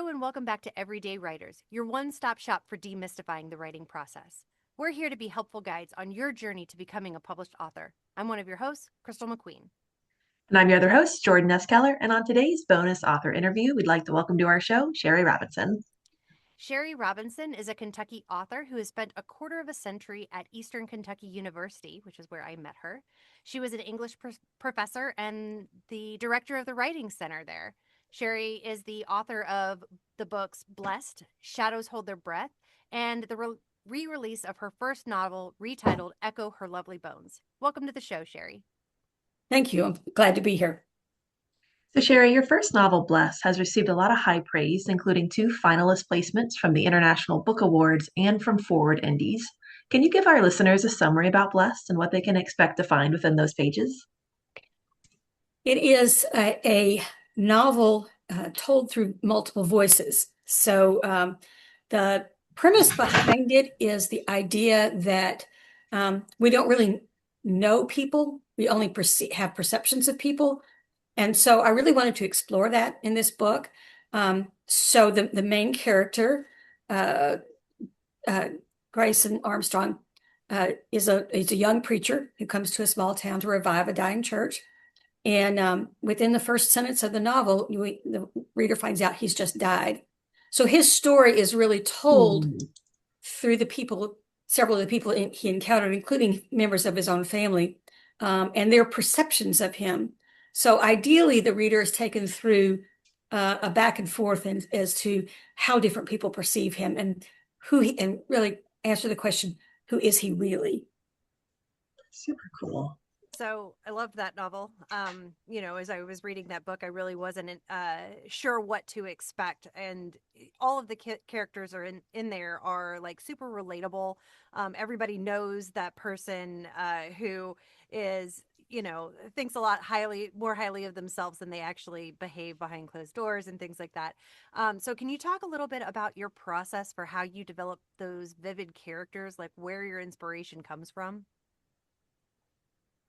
Hello and welcome back to Everyday Writers, your one-stop shop for demystifying the writing process. We're here to be helpful guides on your journey to becoming a published author. I'm one of your hosts, Crystal McQueen. And I'm your other host, Jordan S. Keller. And on today's bonus author interview, we'd like to welcome to our show Sherry Robinson. Sherry Robinson is a Kentucky author who has spent a quarter of a century at Eastern Kentucky University, which is where I met her. She was an English professor and the director of the Writing Center there. Sherry is the author of the books Blessed, Shadows Hold Their Breath, and the re-release of her first novel, retitled Echo Her Lovely Bones. Welcome to the show, Sherry. Thank you. I'm glad to be here. So, Sherry, your first novel, Bless, has received a lot of high praise, including two finalist placements from the International Book Awards and from Forward Indies. Can you give our listeners a summary about Blessed and what they can expect to find within those pages? It is a novel told through multiple voices. So the premise behind it is the idea that we don't really know people. We only have perceptions of people. And so I really wanted to explore that in this book. So the main character, uh, uh, Grayson Armstrong, is a young preacher who comes to a small town to revive a dying church. And within the first sentence of the novel, the reader finds out he's just died. So his story is really told through several of the people he encountered, including members of his own family, and their perceptions of him. So ideally, the reader is taken through a back and forth as to how different people perceive him and and really answer the question, who is he really? Super cool. So I loved that novel. As I was reading that book, I really wasn't sure what to expect, and all of the characters are in there are like super relatable. Everybody knows that person who is thinks a lot more highly of themselves than they actually behave behind closed doors and things like that. So can you talk a little bit about your process for how you develop those vivid characters, like where your inspiration comes from?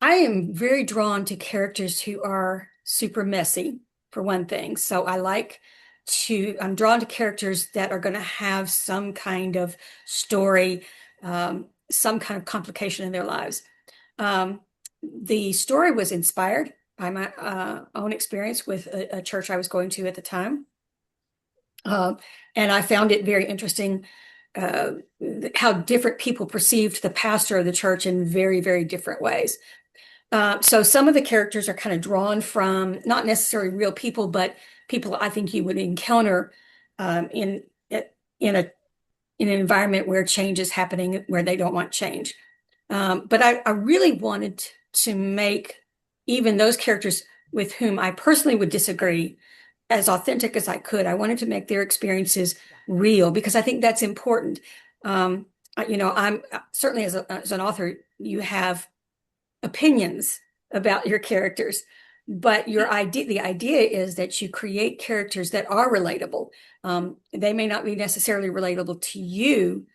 I am very drawn to characters who are super messy, for one thing. So I'm drawn to characters that are going to have some kind of story, some kind of complication in their lives. Um, the story was inspired by my own experience with a church I was going to at the time. Uh, and I found it very interesting uh, how different people perceived the pastor of the church in very, very different ways. So some of the characters are kind of drawn from not necessarily real people, but people I think you would encounter in in an environment where change is happening, where they don't want change. But I really wanted to make even those characters with whom I personally would disagree as authentic as I could. I wanted to make their experiences real because I think that's important. I'm certainly as an author, you have opinions about your characters, but the idea is that you create characters that are relatable. They may not be necessarily relatable to you,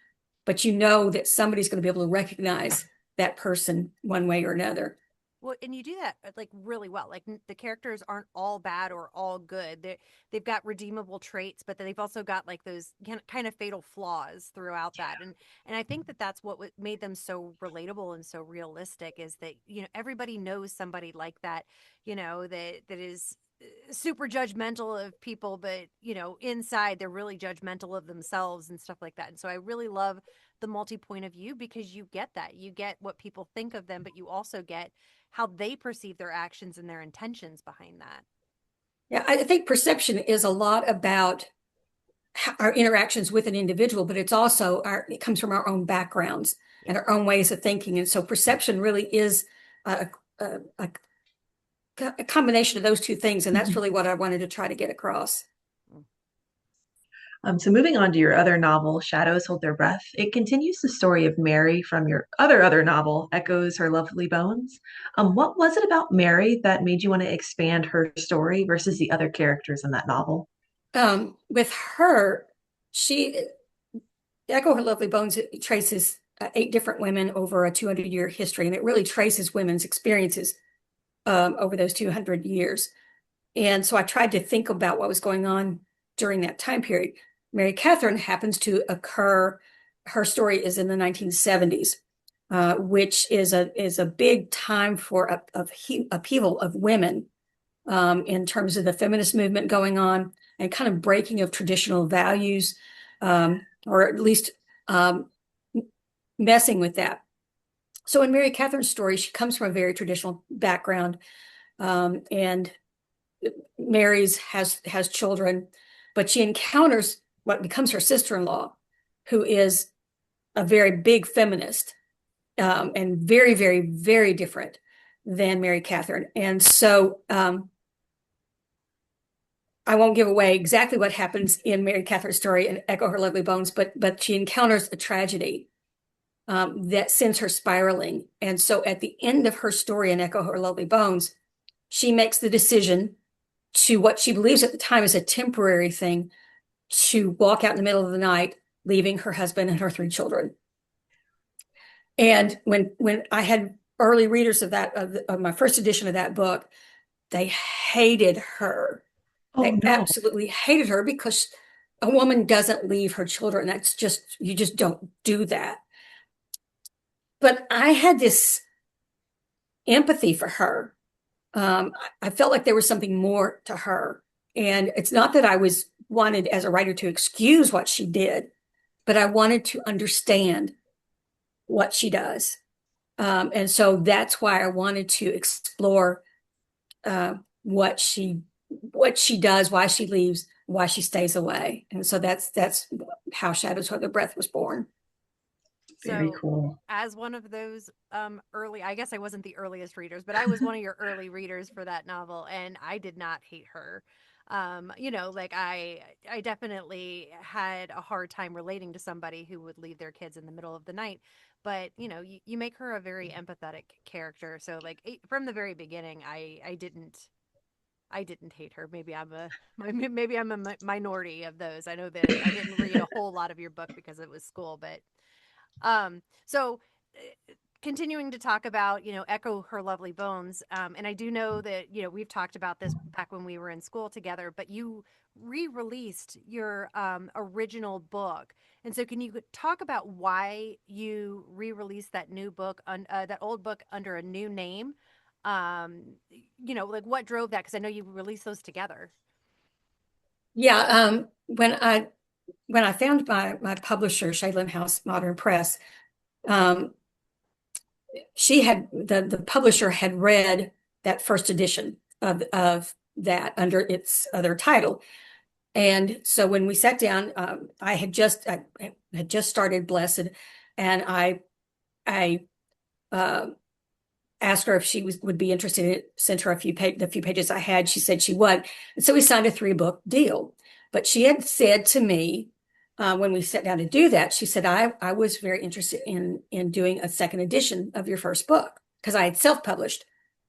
but you know that somebody's going to be able to recognize that person one way or another. Well, and you do that like really well. Like the characters aren't all bad or all good. They've got redeemable traits, but they've also got like those kind of fatal flaws throughout that. And I think that that's what made them so relatable and so realistic is that everybody knows somebody like that. That is super judgmental of people, but inside they're really judgmental of themselves and stuff like that. And so I really love the multi-point of view because you get that. You get what people think of them, but you also get how they perceive their actions and their intentions behind that. Yeah, I think perception is a lot about our interactions with an individual, but it comes from our own backgrounds Yeah. and our own ways of thinking. And so perception really is a, a, a, a combination of those two things. And that's really what I wanted to try to get across. Mm. So moving on to your other novel, Shadows Hold Their Breath, it continues the story of Mary from your other novel, Echoes Her Lovely Bones. What was it about Mary that made you want to expand her story versus the other characters in that novel? With her, she Echo Her Lovely Bones it traces 8 different women over a 200-year history, and it really traces women's experiences over those 200 years. And so I tried to think about what was going on during that time period. Mary Catherine happens to occur, her story is in the 1970s, which is a big time for upheaval of women, in terms of the feminist movement going on and kind of breaking of traditional values, or at least um, messing with that. So in Mary Catherine's story, she comes from a very traditional background, and marries, has children, but she encounters what becomes her sister-in-law, who is a very big feminist, and very, very, very different than Mary Catherine. And so I won't give away exactly what happens in Mary Catherine's story and Echo Her Lovely Bones, but she encounters a tragedy that sends her spiraling. And so at the end of her story in Echo Her Lovely Bones, she makes the decision to what she believes at the time is a temporary thing, to walk out in the middle of the night, leaving her husband and her three children. And when I had early readers of that, of my first edition of that book, they hated her. Oh They no. absolutely hated her because a woman doesn't leave her children. That's just, you just don't do that. But I had this empathy for her. I felt like there was something more to her. And it's not that I was wanted as a writer to excuse what she did, but I wanted to understand what she does. And so that's why I wanted to explore uh, what she what she does, why she leaves, why she stays away. And so that's how Shadows of the Breath was born. Very So, cool. as one of those early, I guess I wasn't the earliest readers, but I was one of your early readers for that novel, and I did not hate her. Like I definitely had a hard time relating to somebody who would leave their kids in the middle of the night. But you make her a very empathetic character. So like from the very beginning, I didn't hate her. Maybe maybe I'm a minority of those. I know that I didn't read a whole lot of your book because it was school, but so continuing to talk about, Echo Her Lovely Bones. And I do know that, we've talked about this back when we were in school together, but you re-released your original book. And so can you talk about why you re-released that new book, that old book under a new name? Like what drove that? Because I know you released those together. Yeah, when I found my publisher, Shaylin House Modern Press, um, she had the publisher had read that first edition of that under its other title. And so when we sat down, I had just started Blessed, and I uh, asked her if would be interested. Sent her the few pages I had. She said she would. And so we signed a 3-book deal. But she had said to me, when we sat down to do that, she said, I was very interested in doing a second edition of your first book because I had self-published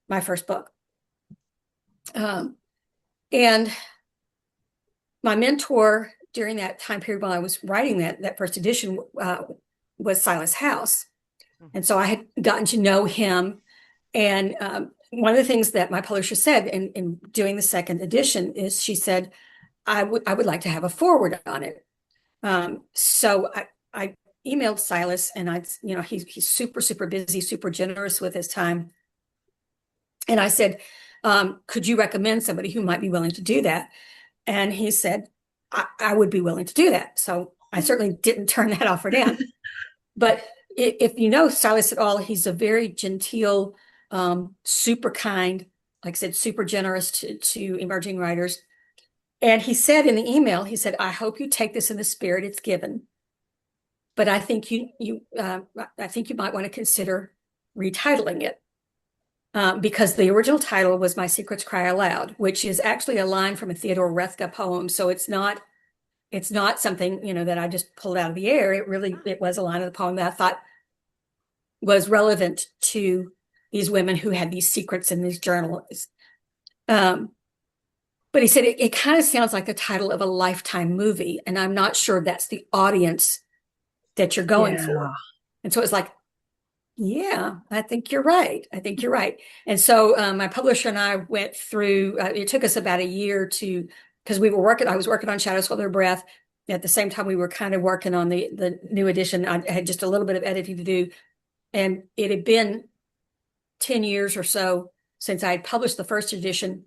my first book. And my mentor during that time period while I was writing that first edition was Silas House. Mhm. And so I had gotten to know him. And one of the things that my publisher said in doing the second edition is she said, I would like to have a forward on it. So I emailed Silas, and he's super, super busy, super generous with his time. And I said, could you recommend somebody who might be willing to do that? And he said, I would be willing to do that. So I certainly didn't turn that offer down. But if you know Silas at all, he's a very genteel, super kind, like I said, super generous to emerging writers. And he said in the email, he said, I hope you take this in the spirit it's given. But I think you might want to consider retitling it. Because the original title was My Secrets Cry Aloud, which is actually a line from a Theodore Roethke poem. So it's not something, that I just pulled out of the air. It was a line of the poem that I thought was relevant to these women who had these secrets in these journals. But he said it kind of sounds like the title of a Lifetime movie, and I'm not sure that's the audience that you're going Yeah. for. And so it's like, yeah, I think you're right. I think you're right. And so my publisher and I went through, it took us about a year to because I was working on Shadows Hold Their Breath. At the same time, we were kind of working on the new edition. I had just a little bit of editing to do, and it had been 10 years or so since I had published the first edition.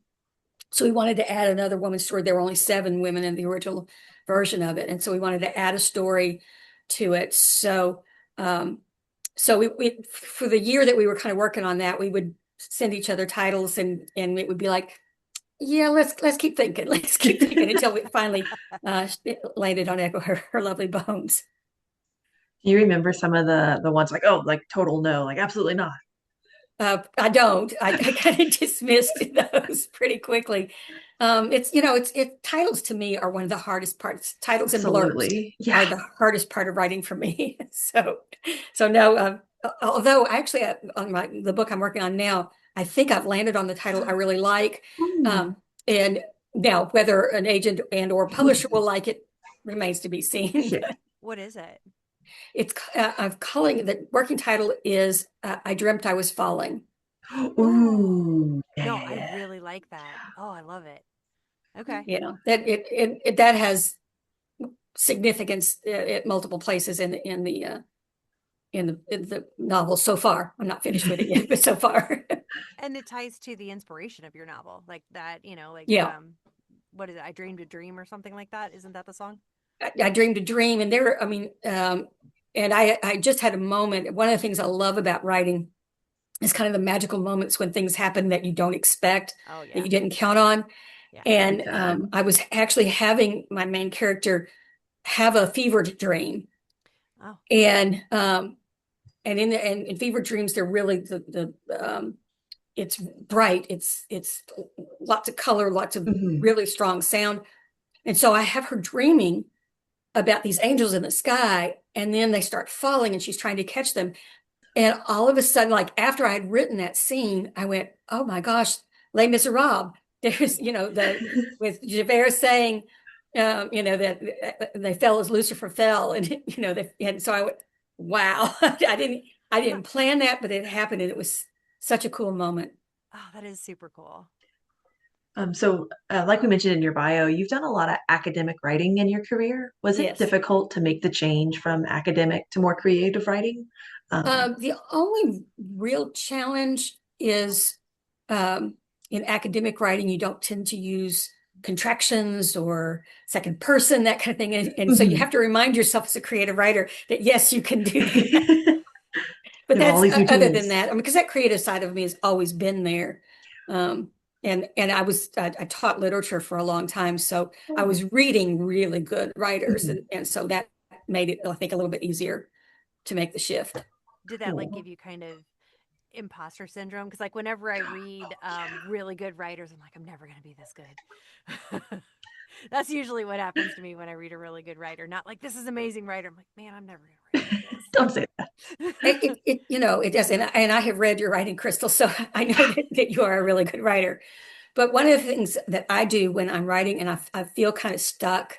So we wanted to add another woman's story. There were only 7 women in the original version of it. And so we wanted to add a story to it. Um, so we for the year that we were kind of working on that, we would send each other titles and it would be like, yeah, let's keep thinking. Let's keep thinking until we finally landed on Echo Her Lovely Bones. Do you remember some of the ones like, oh, like total no, like absolutely not? I don't. I kind of dismissed those pretty quickly. It's titles to me are one of the hardest parts. Titles and blurbs Absolutely. Yeah. are the hardest part of writing for me. So no. Although actually, on the book I'm working on now, I think I've landed on the title I really like. Ooh. And now whether an agent and or publisher will like it remains to be seen. Yeah. What is it? I'm calling the working title is I Dreamt I Was Falling. Ooh. Ooh. Yeah, No, yeah, I yeah. really like that. Oh, I love it. Okay. That that has significance at multiple places in the novel so far. I'm not finished with it yet, but so far. And it ties to the inspiration of your novel, like that, Yeah. what is it? I dreamed a dream or something like that. Isn't that the song? I dreamed a dream, and there, I mean, and I just had a moment. One of the things I love about writing is kind of the magical moments when things happen that you don't expect, Oh that yeah. you didn't count on. Yeah. Big And time. I was actually having my main character have a fevered dream, Oh. and in fevered dreams, they're really it's bright, it's lots of color, lots of Mhm. really strong sound, and so I have her dreaming about these angels in the sky, and then they start falling, and she's trying to catch them. And all of a sudden, like after I had written that scene, I went, "Oh my gosh, Les Miserables." There's, the with Javert saying, that they fell as Lucifer fell, and and so I went, "Wow." I didn't plan that, but it happened, and it was such a cool moment. Oh, that is super cool. Like we mentioned in your bio, you've done a lot of academic writing in your career. Was it Yes. difficult to make the change from academic to more creative writing? The only real challenge is um, in academic writing, you don't tend to use contractions or second person, that kind of thing. And so you Mhm. have to remind yourself as a creative writer that yes, you can do that. But We have all that's these new other than tools. that. I mean, because that creative side of me has always been there. Um, and I taught literature for a long time, so I Oh. was reading really good writers, Mhm. and so that made it, I think, a little bit easier to make the shift. Did that like Cool. give you kind of imposter syndrome? Because like whenever I read really good writers, I'm like, I'm never gonna be this good. That's usually what happens to me when I read a really good writer. Not like this is amazing writer. I'm like, man, I'm never gonna Don't say that. write like this. It does. And I have read your writing, Crystal, so I know that you are a really good writer. But one of the things that I do when I'm writing and I feel kind of stuck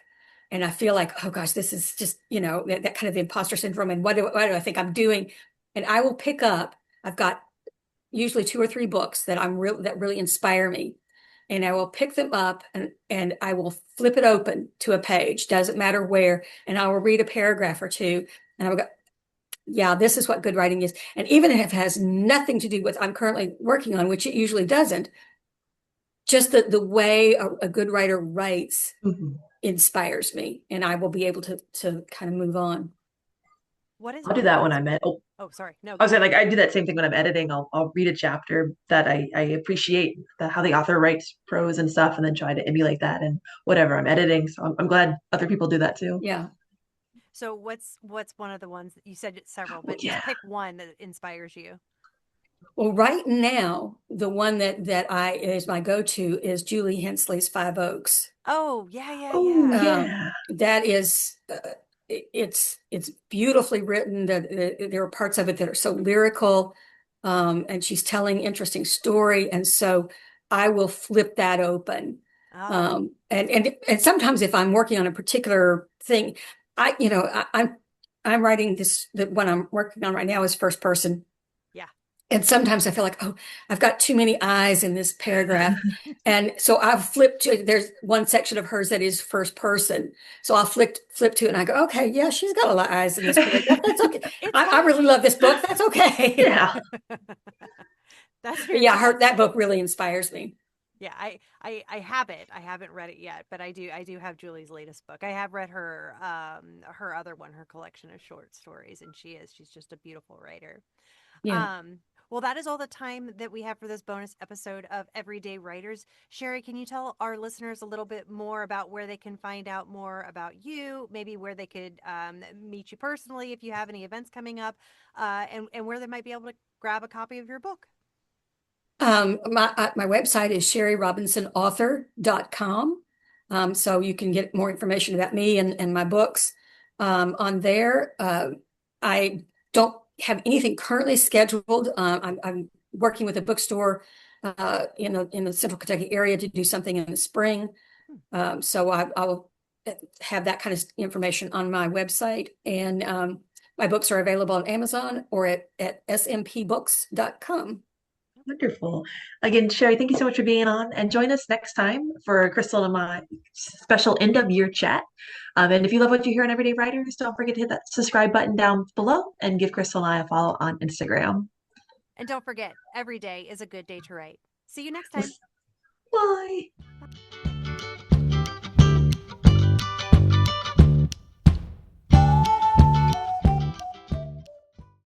and I feel like, oh gosh, this is just, that kind of imposter syndrome. And what do I think I'm doing? And I will pick up, I've got usually 2 or 3 books that really inspire me. And I will pick them up and I will flip it open to a page, doesn't matter where, and I will read a paragraph or two. And I will go, yeah, this is what good writing is. And even if it has nothing to do with I'm currently working on, which it usually doesn't, just the way a good writer writes Mhm. inspires me, and I will be able to kind of move on. What is I'll do one of that when those? I'm Oh, sorry. No, I go was saying ahead. like I do that same thing when I'm editing. I'll read a chapter that I appreciate how the author writes prose and stuff, and then try to emulate that and whatever I'm editing. So I'm glad other people do that too. Yeah. So what's one of the ones that you said it's several, Oh, but just yeah. pick one that inspires you. Well, right now, the one that I is my go-to is Julie Hensley's Five Oaks. Oh, yeah, yeah, Oh yeah. yeah. That is, it's beautifully written. There are parts of it that are so lyrical, and she's telling interesting story, and so I will flip that open. Oh, And sometimes if I'm working on a particular thing, I'm writing this. The one I'm working on right now is first person, yeah. And sometimes I feel like, oh, I've got too many eyes in this paragraph. And so I've flipped to, there's one section of hers that is first person. So I'll flip to it and I go, okay, yeah, she's got a lot of eyes in this paragraph. That's okay. It's I really fine. love this book. That's okay. Yeah, That's But very yeah, true. that book really inspires me. Yeah, I have it. I haven't read it yet, but I do have Julie's latest book. I have read her other one, her collection of short stories, and she's just a beautiful writer. Yeah. Um well, that is all the time that we have for this bonus episode of Everyday Writers. Sherry, can you tell our listeners a little bit more about where they can find out more about you, maybe where they could meet you personally if you have any events coming up, and where they might be able to grab a copy of your book? My website is sherryrobinsonauthor.com. So you can get more information about me and my books on there. I don't have anything currently scheduled. I'm working with a bookstore in the Central Kentucky area to do something in the spring. Hmm. So I will have that kind of information on my website. And my books are available on Amazon or at smpbooks.com. wonderful. Again, Sherry, thank you so much for being on, and join us next time for Crystal and my special end of year chat. And if you love what you hear on Everyday Writers, don't forget to hit that subscribe button down below and give Crystal and I a follow on Instagram. And don't forget, every day is a good day to write. See you next time. Bye.